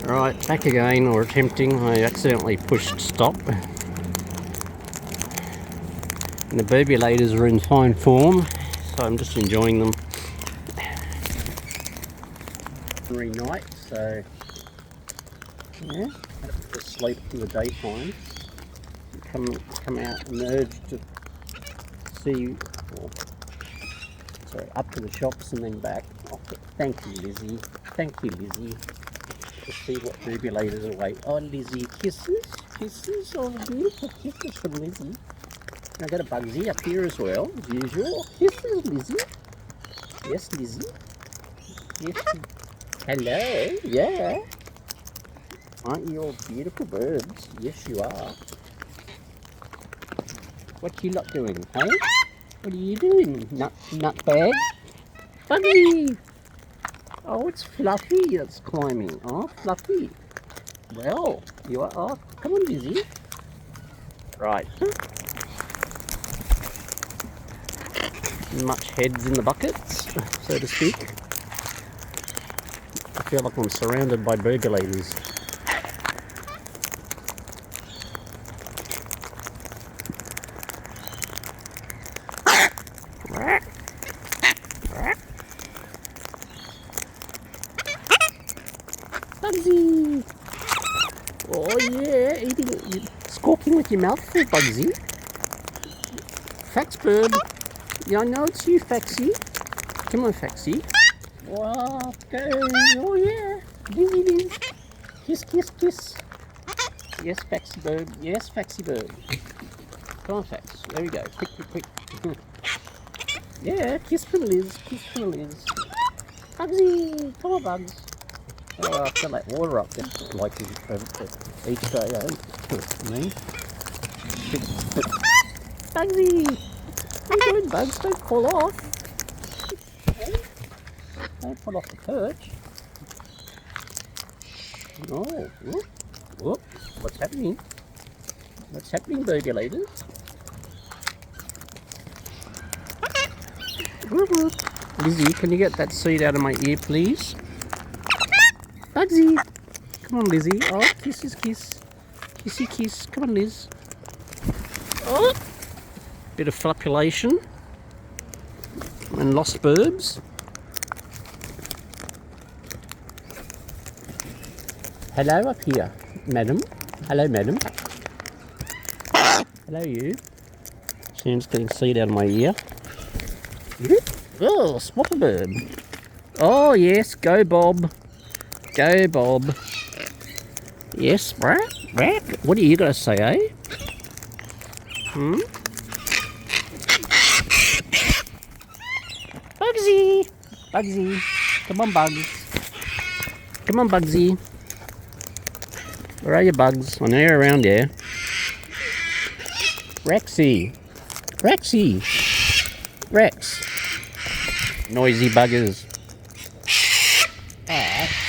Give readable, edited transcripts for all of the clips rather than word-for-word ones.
Right, back again, or attempting. I accidentally pushed stop. And the burbulators are in fine form, so I'm just enjoying them. Every night, so yeah, had to put to sleep in the daytime. Come out, emerge to see, sorry, up to the shops and then back. Oh, thank you, Lizzie. Thank you, Lizzie. To see what burbulators await. Oh, Lizzie, kisses, kisses, oh, beautiful kisses from Lizzie. And I've got a Bugsy up here as well, as usual. Kisses, Lizzie. Yes, Lizzie. Yes. Hello, yeah. Aren't you all beautiful birds? Yes, you are. What you lot doing, hey? What are you doing, nutbag? Bugsy! Oh, it's Fluffy that's climbing. Oh, Fluffy. Well, you are. Oh, come on, Lizzie. Right. Much heads in the buckets, so to speak. I feel like I'm surrounded by burbulators. Bugsy! Oh yeah, eating, squawking with your mouth full, Bugsy. Fax bird. Yeah, I know it's you, Faxy. Come on, Faxy. Wow, go. Oh yeah. Lizzie, Liz. Kiss, kiss, kiss. Yes, Faxy bird. Yes, Faxy bird. Come on, Fax. There we go. Quick, quick, quick. Yeah, kiss from Liz. Kiss from Liz. Bugsy. Come on, Bugs. Oh, I fill that water up just like each day, eh? Me. Bugsy. What are you doing, Bugs? Don't fall off. Don't fall off the perch. No. Whoop. Whoop. What's happening? What's happening, burbulators? Lizzie, can you get that seed out of my ear, please? Bugsy! Come on, Lizzie. Oh, kisses, kiss. Kissy, kiss. Come on, Liz. Oh! Bit of flapulation. And lost burbs. Hello up here, madam. Hello, madam. Hello, you. Sounds getting seed out of my ear. Oh, spot a bird. Oh, yes, go Bob. Go Bob. Yes, right? What are you going to say, eh? Bugsy! Bugsy. Come on, Bugs. Come on, Bugsy. Where are you, Bugs? I know you're around here. Rexy. Rexy. Rex. Noisy buggers.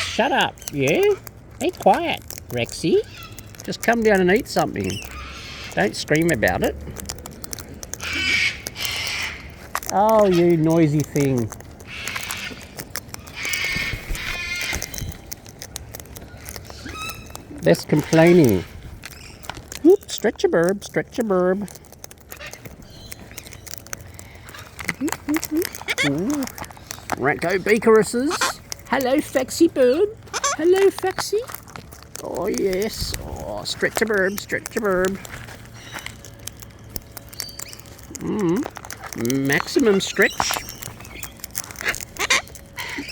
Shut up, you. Be quiet, Rexy. Just come down and eat something. Don't scream about it. Oh, you noisy thing. Less complaining. Whoop, stretch a burb, stretch a burb. Go beakeruses. Hello, Faxy bird. Hello, Faxy. Oh, yes. Oh, stretch a burb, stretch a burb. Maximum stretch.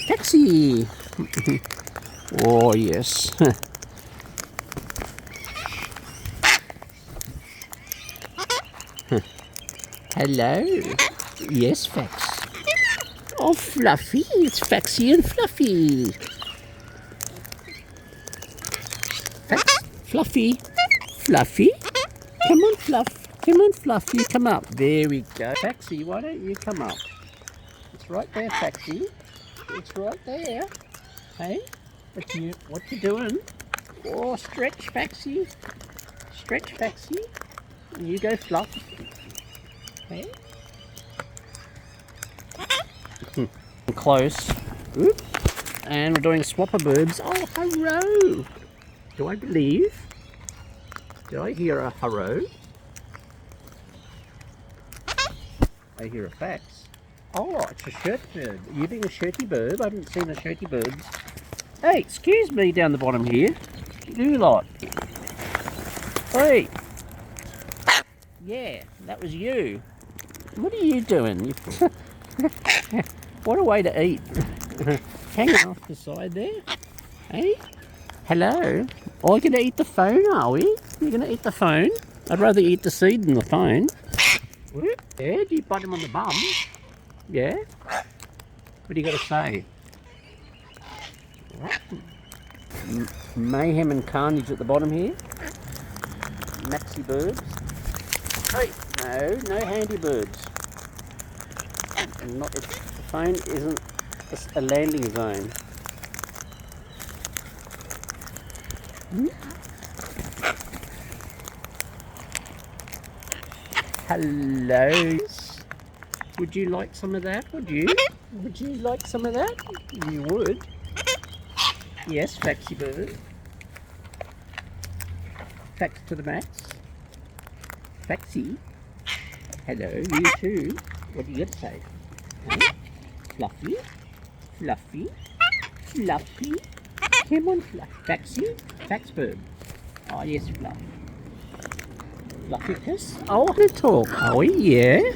Faxy. Oh, yes. Hello. Yes, Fax. Oh, Fluffy. It's Faxy and Fluffy. Fax. Fluffy. Fluffy. Come on, Fluff. Come on, Fluffy. Come up. There we go. Faxy, why don't you come up? It's right there, Faxy. It's right there. Hey? What you doing? Oh, stretch, Faxy. Stretch, Faxy. You go, Fluff. Hey? Close. Oop. And we're doing swapper birbs. Oh, hello! Do I believe? Did I hear a hello? I hear a fax. Oh, it's a shirt bird. Are you being a shirty bird? I haven't seen a shirty bird. Hey, excuse me down the bottom here. You lot. Hey. Yeah, that was you. What are you doing? What a way to eat. Hanging off the side there. Hey? Hello? Oh, you're going to eat the phone, are we? You're going to eat the phone? I'd rather eat the seed than the phone. Yeah, do you bite him on the bum? Yeah? What do you got to say? Mayhem and carnage at the bottom here. Maxi birds. Hey, no handy birds. The phone isn't a landing zone. Hello. Would you like some of that? Would you? Would you like some of that? You would. Yes, Faxy bird. Fax to the max. Faxy. Hello, you too. What do you got to say? Huh? Fluffy. Fluffy. Fluffy. Come on, Fluff. Faxy. Fax bird. Oh, yes, Fluff. Fluffy-kiss. Oh, I want to talk, are we? Yeah.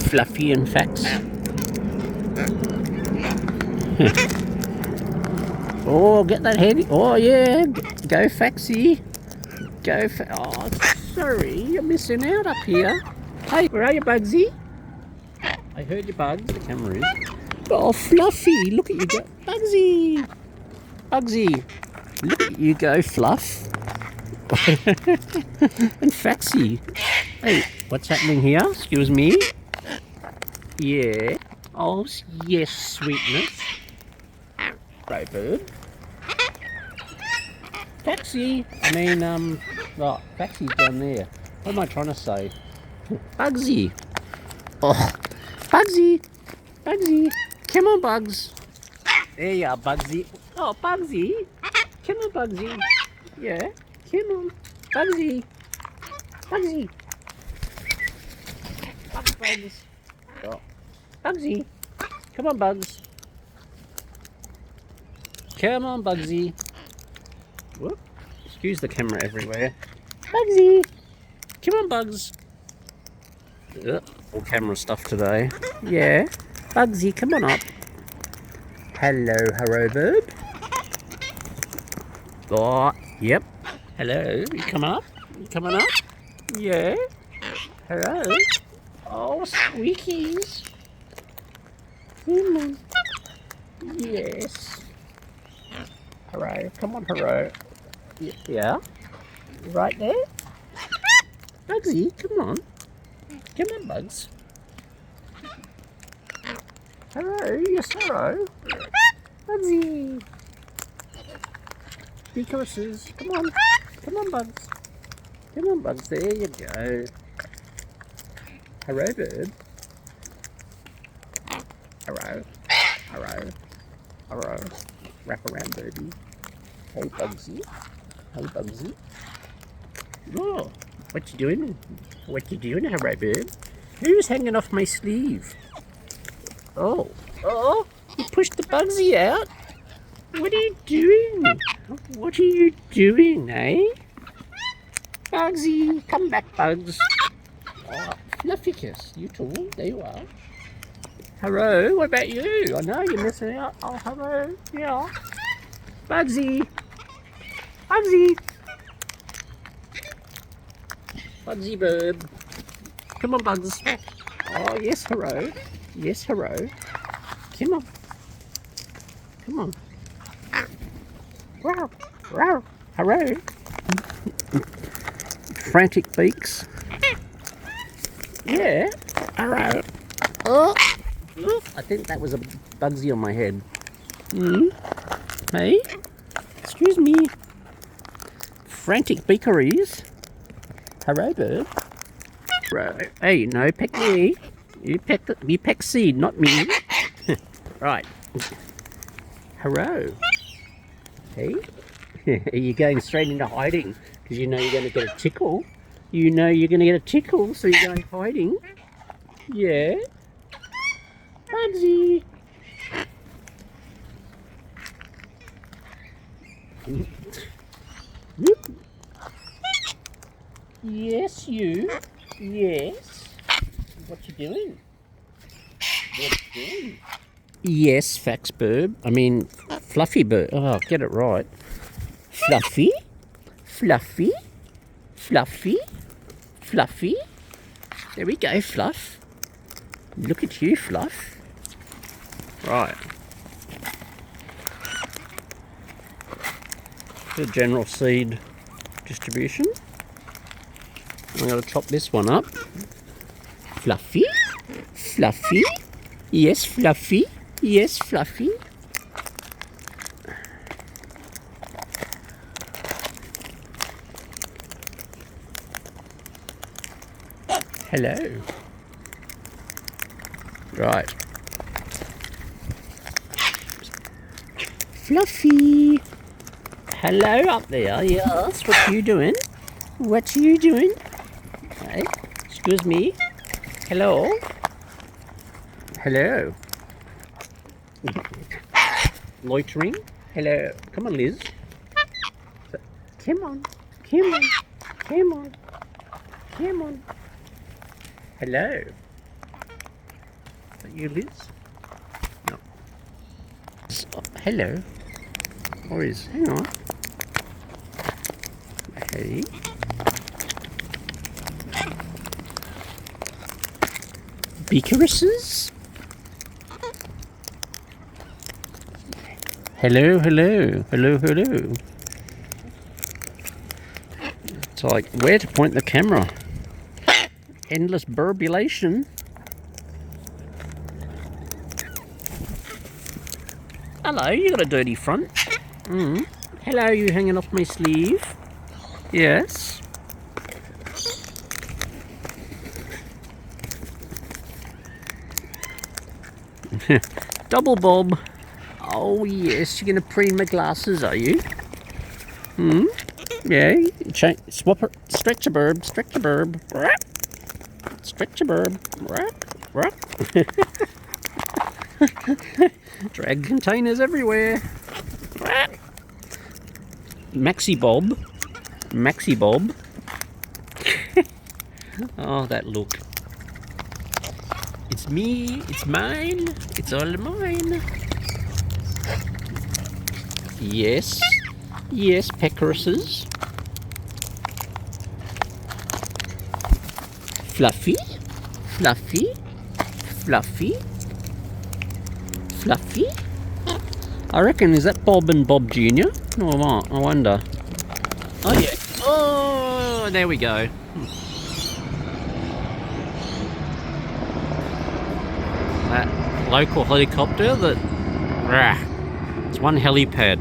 Fluffy and Fax. Oh, get that head. Oh, yeah. Go, Faxy. Go, oh, sorry. You're missing out up here. Hey, where are you, Bugsy? I heard your bugs. The camera is. Oh, Fluffy. Look at you go. Bugsy. Bugsy. Look at you go, Fluff. And Faxy. Hey, what's happening here? Excuse me. Yeah. Oh, yes, sweetness. Right, bird. Faxy. Right, Faxy's down there. What am I trying to say? Bugsy. Oh, Bugsy. Bugsy. Come on, Bugs. There you are, Bugsy. Oh, Bugsy. Come on, Bugsy. Yeah. Come on. Bugsy. Bugsy. Bugs. Oh. Bugsy. Come on, Bugs. Come on, Bugsy. Whoop. Excuse the camera everywhere. Bugsy. Come on, Bugs. Ugh, all camera stuff today. Yeah. Bugsy, come on up. Hello, birb. Oh, yep. Hello, you come up? You coming up? Yeah. Hello. Oh, Squeakies. Come on. Yes. Hello, come on, hello. Yeah. Right there. Bugsy, come on. Come on, Bugs. Hello, yes, hello. Bugsy. Big horses. Come on. Come on, Bugs. Come on, Bugs. There you go. Hello, bird. Hello. Hello. Hello. Wrap around, birdie. Hey, Bugsy. Hey, Bugsy. Oh, what you doing? What you doing, hello, bird? Who's hanging off my sleeve? Oh. Oh, you pushed the Bugsy out? What are you doing? What are you doing, eh? Bugsy, come back, Bugs. Oh, Fluffy-kiss, you too. There you are. Hello, what about you? I know you're missing out. Oh, hello. Yeah. Bugsy. Bugsy. Bugsy bird. Come on, Bugs. Oh, yes, hello. Yes, hello. Come on. Come on. Wow. Wow. Hello. Frantic beaks. Yeah. Hello. Oh. I think that was a Bugsy on my head. Hey? Excuse me. Frantic beakeries. Hello, bird. Right. Hey, no, peck me. You peck seed, not me. Right. Hello. Hey? Are you going straight into hiding? Because you know you're going to get a tickle. You know you're going to get a tickle, so you're going hiding. Yeah. Bugsy. Yes, you. Yes. What you doing? What you doing? Yes, fax birb. I mean, fluffy bird. Oh, get it right. Fluffy. Fluffy. Fluffy. Fluffy. There we go, Fluff. Look at you, Fluff. Right. The general seed distribution. I'm going to chop this one up. Fluffy. Fluffy. Yes, Fluffy. Yes, Fluffy. Hello. Right. Fluffy. Hello up there. Yes, what you doing? What you doing? Hey, excuse me. Hello. Hello. Loitering. Hello. Come on, Liz. Come on. Come on. Come on. Come on. Hello. Is that you, Liz? No. Hello. Or is? Hang on. Hey. Beakeresses? Hello, hello. Hello, hello. It's like where to point the camera. Endless burbulation. Hello, you got a dirty front. Hello, you hanging off my sleeve? Yes. Double bob. Oh yes, you're gonna preen my glasses, are you? Yeah. Swap her. Stretch a birb. Stretch a birb. Stretch a birb. Drag containers everywhere. Maxi bob. Maxi bob. Oh, that look. It's me. It's mine. It's all mine. Yes. Yes, peckeresses. Fluffy. Fluffy. Fluffy. Fluffy. I reckon, is that Bob and Bob Jr.? Oh, what? I wonder. Oh, yeah. Oh, there we go. That local helicopter that... It's one helipad.